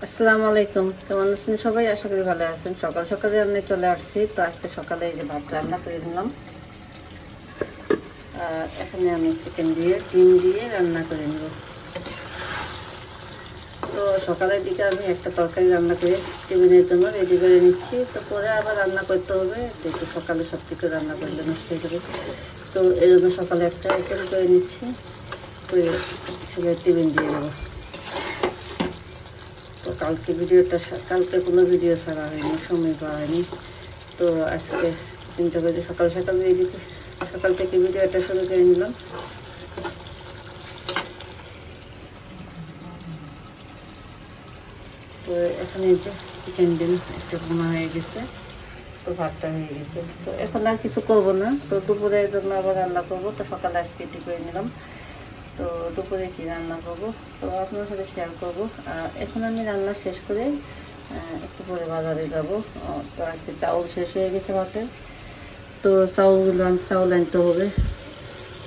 আসসালামু আলাইকুম, কেমন আছেন সবাই? আশা করি ভালো আছেন। সকাল সকালে রান্না চলে আসছি। তো আজকে সকালে এই যে ভাত রান্না করে নিলাম। আর এখানে আমি চিকেন দিয়ে ডিম দিয়ে রান্না করে নেব। তো সকালের দিকে আমি একটা তরকারি রান্না করে টিফিনের জন্য রেডি করে নিচ্ছি। তো পরে আবার রান্না করতে হবে, যেহেতু সকালে সব কিছু রান্না করলে নষ্ট হয়ে যাবে। তো এই জন্য সকালে একটা আইটেম করে নিচ্ছি, করে ছেলের টিফিন দিয়ে দেবো। তো কালকে কোনো ভিডিও ছাড়া হয়নি, সময় পাওয়া হয়নি। তো আজকে চিন্তা করে সকাল সকাল থেকে ভিডিওটা শুরু করে নিলাম। তো এখানে যে চিকেন ডিম একটা ভুনা হয়ে গেছে, তো ভাতটা হয়ে গেছে। তো এখন আর কিছু করবো না, তো দুপুরের জন্য আবার রান্না করবো। তো সকালে আজকে এটি করে নিলাম। তো দুপুরে কী রান্না করবো তো আপনার সাথে শেয়ার করবো। আর এখন আমি রান্না শেষ করে একটু পরে বাজারে যাব। তো আজকে চাউল শেষ হয়ে গেছে ভাতের, তো চাউল আনতে হবে।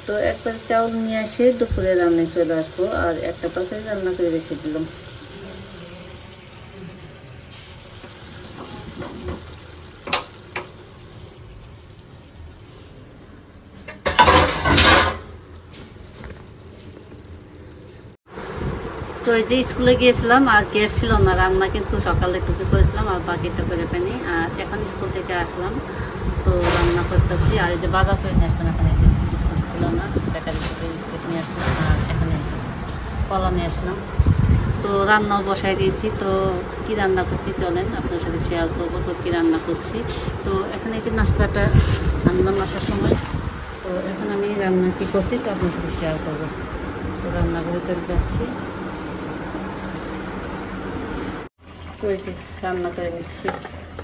তো একবার চাউল নিয়ে এসে দুপুরে রান্নায় চলে আসবো। আর একটা তরকারি রান্না করে রেখে দিলাম। তো এই যে স্কুলে গিয়েছিলাম আর গ্যাস ছিল না, রান্না কিন্তু সকালে টুকি করেছিলাম আর বাকিটা করে পাইনি। আর এখন স্কুল থেকে আসলাম, তো রান্না করতেছি। আর এই যে বাজার করে নিয়ে আসলাম, এখানে যে বিস্কুট ছিল না, বেকারি থেকে বিস্কুট নিয়ে আসলাম। আর এখানে কলা নিয়ে আসলাম। তো রান্নাও বসাই দিয়েছি। তো কি রান্না করছি চলেন আপনার সাথে শেয়ার করবো। তো কি রান্না করছি, তো এখানে এই যে নাস্তাটা আনলাম আসার সময়। তো এখন আমি রান্না কি করছি তো আপনার সাথে শেয়ার করবো। তো রান্নাঘরে চলে যাচ্ছি। তো এই যে রান্না করে নিচ্ছি।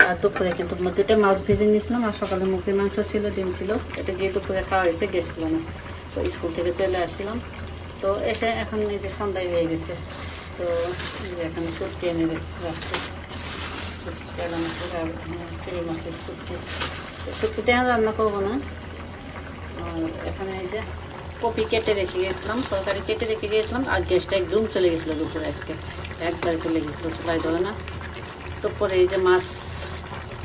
আর দুপুরে কিন্তু দুটো মাছ ভেজে নিয়েছিলাম, আর সকালে মুরগির মাংস ছিল, ডিম ছিল। এটা দিয়ে দুপুরে খাওয়া হয়েছে, গেছিল না। তো স্কুল থেকে চলে আসছিলাম। তো এসে এখন এই যে সন্ধ্যায় হয়ে গেছে। তো এখানে শুটকি এনে রেখেছি রাখছি, মাছের শুটকি। শুটকিটা এখন রান্না করবো না। আর এখানে এই যে কপি কেটে রেখে গিয়েছিলাম, তরকারি কেটে রেখে গিয়েছিলাম। আর গ্যাসটা একদম চলে গেছিলো দুপুরে, আজকে একবার চলে গেছিলো, চুলাই ধরে না। তো পরে এই যে মাছ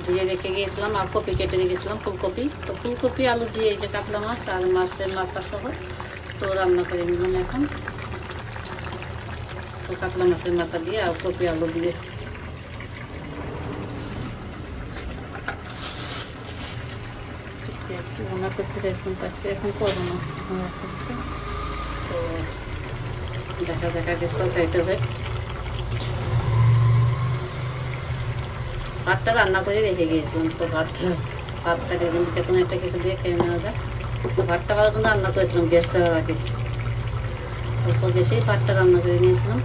ধুয়ে রেখে গিয়েছিলাম আর কপি কেটে রেখেছিলাম, ফুলকপি। তো ফুলকপি আলু দিয়ে এই যে কাতলা মাছ আর মাছের মাথা সহ তো রান্না করে নিলাম এখন। তো কাতলা মাছের মাথা দিয়ে আর কপি আলু দিয়ে একটু রান্না করতে চাইছিলাম, তো আজকে এখন করবো না। তো দেখা দেখতে খাইতে হবে। ভাতটা রান্না করে রেখে গিয়েছিলাম। তো ভাতটাকে কিন্তু যে কোনো একটা কিছু দিয়ে খেয়ে নেওয়া যায়। তো ভাতটা ভালো কিন্তু রান্না করেছিলাম গ্যাস ছাড়ার আগে, অল্প গ্যাসেই ভাতটা রান্না করে নিয়েছিলাম।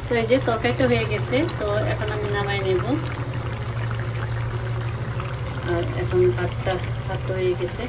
তো এই যে তরকারিটা হয়ে গেছে, তো এখন আমি নামাই নেব। আর এখন ভাত হয়ে গেছে।